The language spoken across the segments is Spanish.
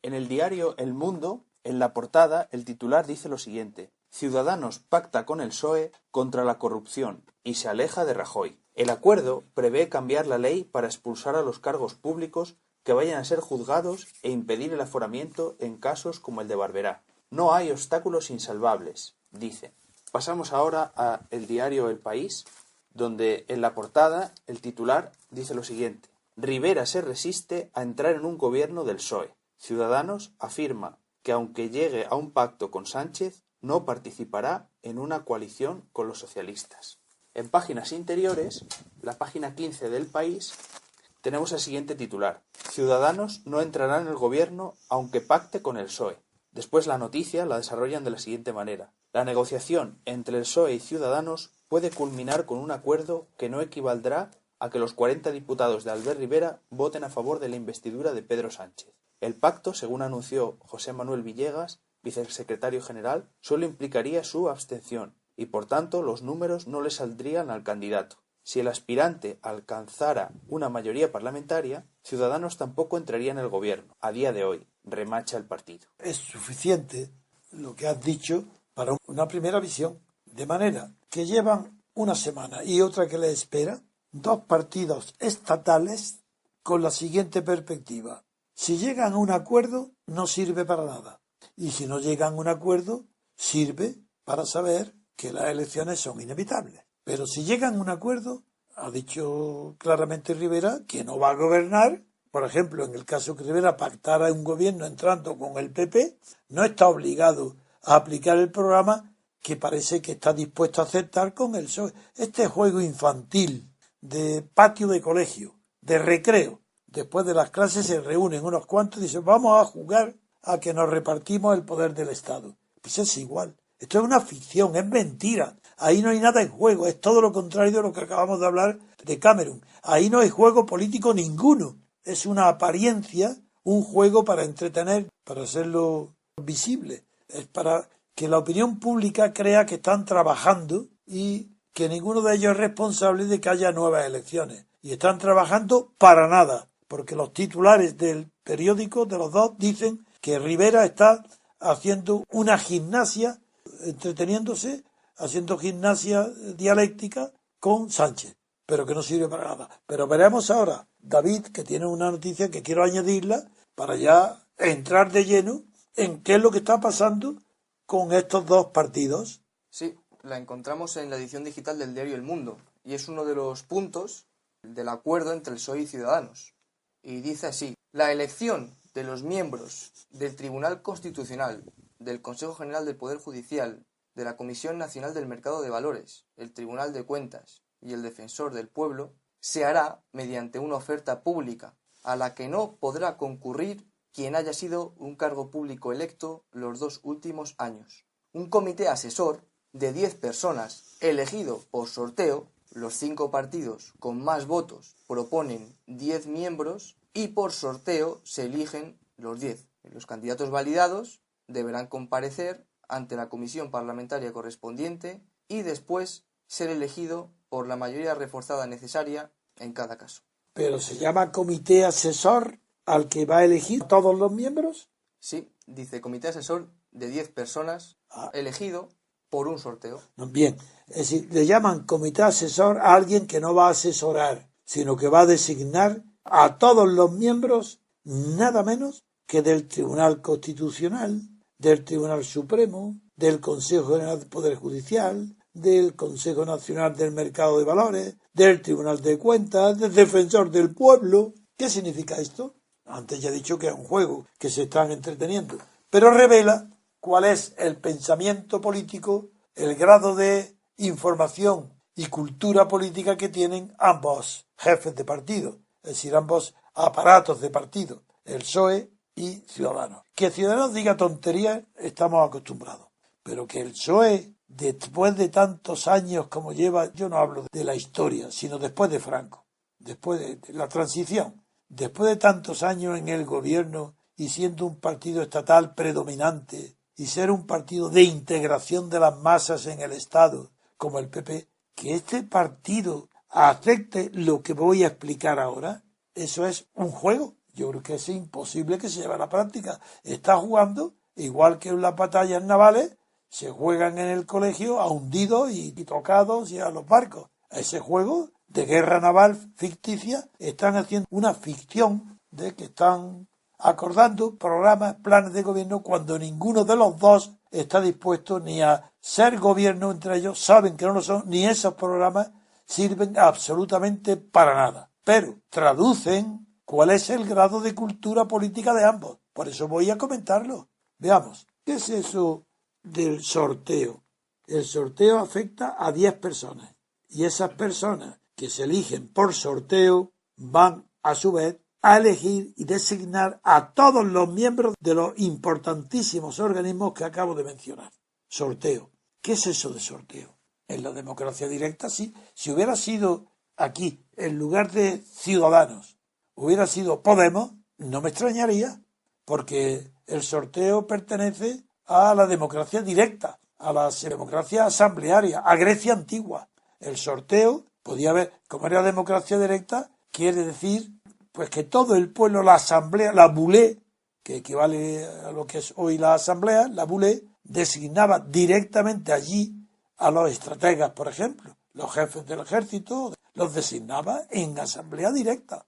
En el diario El Mundo, en la portada, el titular dice lo siguiente: Ciudadanos pacta con el PSOE contra la corrupción y se aleja de Rajoy. El acuerdo prevé cambiar la ley para expulsar a los cargos públicos que vayan a ser juzgados e impedir el aforamiento en casos como el de Barberá. No hay obstáculos insalvables, dice. Pasamos ahora a el diario El País, donde en la portada el titular dice lo siguiente: Rivera se resiste a entrar en un gobierno del PSOE. Ciudadanos afirma que aunque llegue a un pacto con Sánchez, no participará en una coalición con los socialistas. En páginas interiores, la página 15 del País, tenemos el siguiente titular: Ciudadanos no entrará en el gobierno aunque pacte con el PSOE. Después la noticia la desarrollan de la siguiente manera: la negociación entre el PSOE y Ciudadanos puede culminar con un acuerdo que no equivaldrá a que los 40 diputados de Albert Rivera voten a favor de la investidura de Pedro Sánchez. El pacto, según anunció José Manuel Villegas, vicesecretario general, solo implicaría su abstención y, por tanto, los números no le saldrían al candidato. Si el aspirante alcanzara una mayoría parlamentaria, Ciudadanos tampoco entraría en el gobierno. A día de hoy, remacha el partido. Es suficiente lo que has dicho para una primera visión, de manera que llevan una semana y otra que le espera dos partidos estatales con la siguiente perspectiva: si llegan a un acuerdo no sirve para nada, y si no llegan a un acuerdo sirve para saber que las elecciones son inevitables. Pero si llegan a un acuerdo, ha dicho claramente Rivera que no va a gobernar. Por ejemplo, en el caso que Rivera pactara un gobierno entrando con el PP, no está obligado a aplicar el programa que parece que está dispuesto a aceptar con el PSOE. Este juego infantil de patio de colegio, de recreo, después de las clases se reúnen unos cuantos y dicen: vamos a jugar a que nos repartimos el poder del Estado. Pues es igual. Esto es una ficción, es mentira. Ahí no hay nada en juego, es todo lo contrario de lo que acabamos de hablar de Cameron. Ahí no hay juego político ninguno. Es una apariencia, un juego para entretener, para hacerlo visible. Es para que la opinión pública crea que están trabajando y que ninguno de ellos es responsable de que haya nuevas elecciones. Y están trabajando para nada, porque los titulares del periódico de los dos dicen que Rivera está haciendo una gimnasia, entreteniéndose, haciendo gimnasia dialéctica con Sánchez, pero que no sirve para nada. Pero veremos ahora, David, que tiene una noticia que quiero añadirla para ya entrar de lleno en qué es lo que está pasando con estos dos partidos. Sí, la encontramos en la edición digital del diario El Mundo, y es uno de los puntos del acuerdo entre el PSOE y Ciudadanos. Y dice así: la elección de los miembros del Tribunal Constitucional, del Consejo General del Poder Judicial, de la Comisión Nacional del Mercado de Valores, el Tribunal de Cuentas y el Defensor del Pueblo se hará mediante una oferta pública, a la que no podrá concurrir quien haya sido un cargo público electo los 2 últimos años. Un comité asesor de 10 personas, elegido por sorteo. Los 5 partidos con más votos proponen 10 miembros y por sorteo se eligen los 10. Los candidatos validados deberán comparecer ante la comisión parlamentaria correspondiente y después ser elegido por la mayoría reforzada necesaria en cada caso. ¿Pero se llama comité asesor al que va a elegir todos los miembros? Sí, dice comité asesor de 10 personas, elegido por un sorteo. Bien, es decir, le llaman comité asesor a alguien que no va a asesorar, sino que va a designar a todos los miembros, nada menos que del Tribunal Constitucional, del Tribunal Supremo, del Consejo General del Poder Judicial, del Consejo Nacional del Mercado de Valores, del Tribunal de Cuentas, del Defensor del Pueblo. ¿Qué significa esto? Antes ya he dicho que es un juego, que se están entreteniendo, pero revela cuál es el pensamiento político, el grado de información y cultura política que tienen ambos jefes de partido, es decir, ambos aparatos de partido, el PSOE y Ciudadanos. Que Ciudadanos diga tonterías estamos acostumbrados, pero que el PSOE, después de tantos años como lleva, yo no hablo de la historia, sino después de Franco, después de la transición, después de tantos años en el gobierno y siendo un partido estatal predominante y ser un partido de integración de las masas en el Estado, como el PP, que este partido acepte lo que voy a explicar ahora, eso es un juego. Yo creo que es imposible que se lleve a la práctica. Está jugando, igual que en las batallas navales, se juegan en el colegio a hundidos y tocados y a los barcos. A ese juego de guerra naval ficticia están haciendo una ficción de que están acordando programas, planes de gobierno, cuando ninguno de los dos está dispuesto ni a ser gobierno entre ellos, saben que no lo son, ni esos programas sirven absolutamente para nada. Pero traducen cuál es el grado de cultura política de ambos. Por eso voy a comentarlo. Veamos, ¿qué es eso del sorteo? El sorteo afecta a 10 personas y esas personas que se eligen por sorteo van a su vez a elegir y designar a todos los miembros de los importantísimos organismos que acabo de mencionar. Sorteo. ¿Qué es eso de sorteo? En la democracia directa, sí. Si hubiera sido aquí, en lugar de Ciudadanos, hubiera sido Podemos, no me extrañaría, porque el sorteo pertenece a la democracia directa, a la democracia asamblearia, a Grecia antigua. El sorteo podía haber, como era democracia directa, quiere decir pues que todo el pueblo, la asamblea, la Boulé, que equivale a lo que es hoy la asamblea, la Boulé, designaba directamente allí a los estrategas, por ejemplo, los jefes del ejército, los designaba en asamblea directa.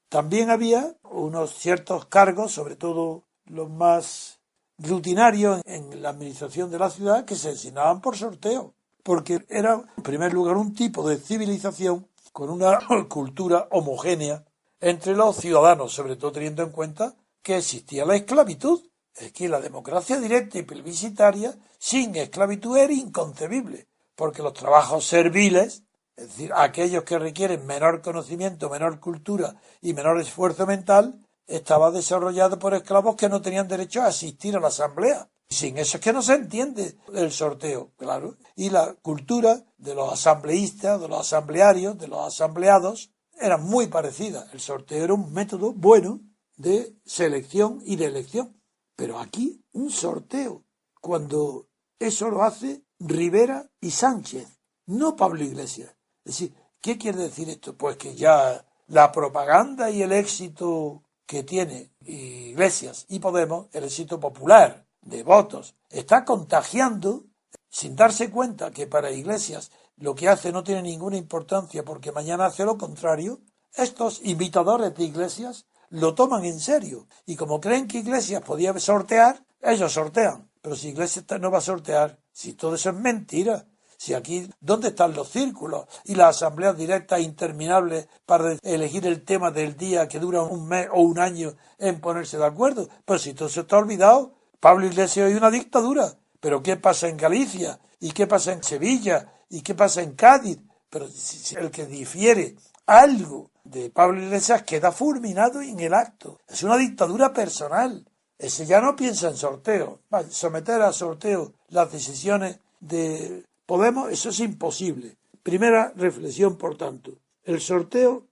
También había unos ciertos cargos, sobre todo los más rutinarios en la administración de la ciudad, que se designaban por sorteo, porque era, en primer lugar, un tipo de civilización con una cultura homogénea entre los ciudadanos, sobre todo teniendo en cuenta que existía la esclavitud. Es que la democracia directa y plebiscitaria sin esclavitud era inconcebible, porque los trabajos serviles, es decir, aquellos que requieren menor conocimiento, menor cultura y menor esfuerzo mental, estaba desarrollado por esclavos que no tenían derecho a asistir a la asamblea. Sin eso es que no se entiende el sorteo, claro. Y la cultura de los asambleístas, de los asamblearios, de los asambleados, era muy parecida. El sorteo era un método bueno de selección y de elección. Pero aquí, un sorteo, cuando eso lo hace Rivera y Sánchez, no Pablo Iglesias. Es decir, ¿qué quiere decir esto? Pues que ya la propaganda y el éxito que tiene Iglesias y Podemos, el éxito popular de votos, está contagiando, sin darse cuenta que para Iglesias lo que hace no tiene ninguna importancia porque mañana hace lo contrario. Estos imitadores de Iglesias lo toman en serio y como creen que Iglesias podía sortear, ellos sortean. Pero si Iglesias no va a sortear, si todo eso es mentira, si aquí, ¿dónde están los círculos y las asambleas directas interminables para elegir el tema del día que dura un mes o un año en ponerse de acuerdo? Pues si todo eso está olvidado, Pablo Iglesias es una dictadura. Pero ¿qué pasa en Galicia? ¿Y qué pasa en Sevilla? ¿Y qué pasa en Cádiz? Pero si el que difiere algo de Pablo Iglesias queda fulminado en el acto. Es una dictadura personal. Ese ya no piensa en sorteo. Someter a sorteo las decisiones de Podemos, eso es imposible. Primera reflexión, por tanto. El sorteo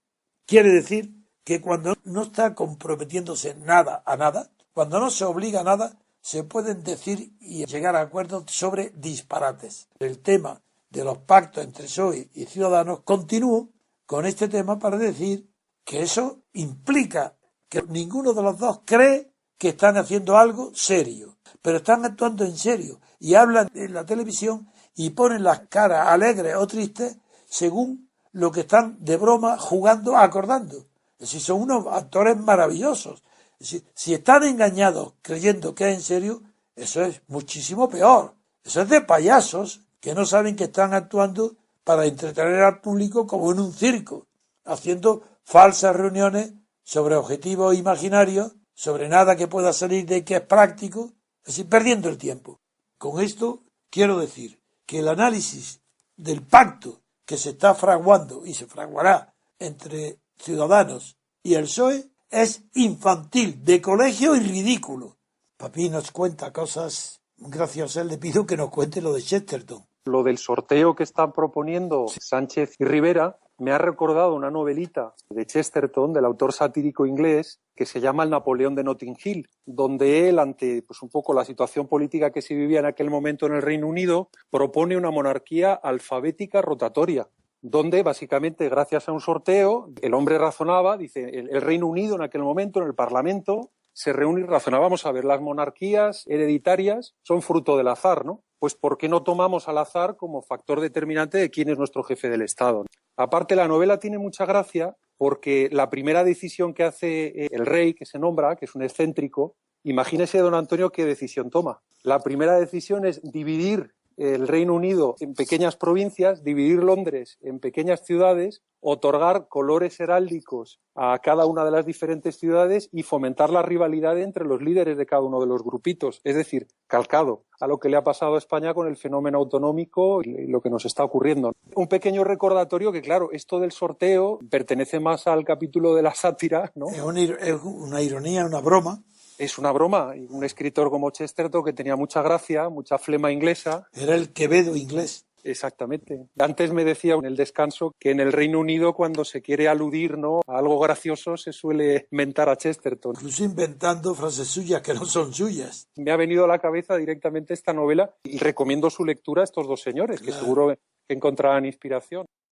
quiere decir que cuando no está comprometiéndose nada a nada, cuando no se obliga a nada, se pueden decir y llegar a acuerdos sobre disparates. El tema de los pactos entre PSOE y Ciudadanos, continúo con este tema para decir que eso implica que ninguno de los dos cree que están haciendo algo serio, pero están actuando en serio y hablan en la televisión y ponen las caras alegres o tristes según lo que están de broma jugando, acordando. Es decir, son unos actores maravillosos. Es decir, si están engañados creyendo que es en serio, eso es muchísimo peor. Eso es de payasos que no saben que están actuando para entretener al público como en un circo, haciendo falsas reuniones sobre objetivos imaginarios, sobre nada que pueda salir de que es práctico, es decir, perdiendo el tiempo. Con esto quiero decir que el análisis del pacto que se está fraguando y se fraguará entre Ciudadanos y el PSOE es infantil, de colegio y ridículo. Papi nos cuenta cosas graciosas, le pido que nos cuente lo de Chesterton. Lo del sorteo que están proponiendo Sánchez y Rivera me ha recordado una novelita de Chesterton, del autor satírico inglés, que se llama El Napoleón de Notting Hill, donde él, ante pues un poco la situación política que se vivía en aquel momento en el Reino Unido, propone una monarquía alfabética rotatoria. donde básicamente gracias a un sorteo el hombre razonaba, dice, el Reino Unido en aquel momento, en el Parlamento, se reúne y razonábamos a ver, las monarquías hereditarias son fruto del azar, ¿no? Pues ¿por qué no tomamos al azar como factor determinante de quién es nuestro jefe del Estado? Aparte, la novela tiene mucha gracia porque la primera decisión que hace el rey, que se nombra, que es un excéntrico, imagínese, don Antonio, qué decisión toma. La primera decisión es dividir el Reino Unido en pequeñas provincias, dividir Londres en pequeñas ciudades, otorgar colores heráldicos a cada una de las diferentes ciudades y fomentar la rivalidad entre los líderes de cada uno de los grupitos. Es decir, calcado a lo que le ha pasado a España con el fenómeno autonómico y lo que nos está ocurriendo. Un pequeño recordatorio que, claro, esto del sorteo pertenece más al capítulo de la sátira, ¿no? Es una ironía, una broma. Es una broma. Y un escritor como Chesterton, que tenía mucha gracia, mucha flema inglesa. Era el Quevedo inglés. Exactamente. Antes me decía en el descanso que en el Reino Unido, cuando se quiere aludir, ¿no?, a algo gracioso, se suele mentar a Chesterton. Incluso inventando frases suyas que no son suyas. Me ha venido a la cabeza directamente esta novela y recomiendo su lectura a estos dos señores, que seguro que encontrarán inspiración.